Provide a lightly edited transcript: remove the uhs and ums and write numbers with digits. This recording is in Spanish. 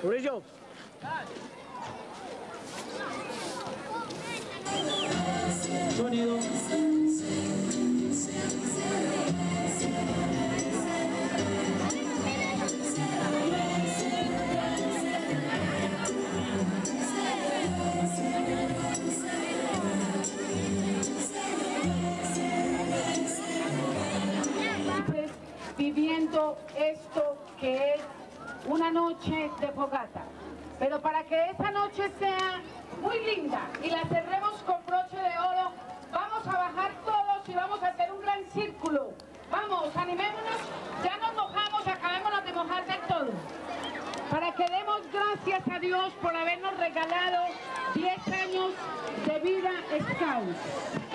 Murillo. Sonido. Viviendo esto que es una noche de fogata, pero para que esa noche sea muy linda y la cerremos con broche de oro, vamos a bajar todos y vamos a hacer un gran círculo. Vamos, animémonos, ya nos mojamos, acabémonos de mojar del todo, para que demos gracias a Dios por habernos regalado 10 años de vida Scout.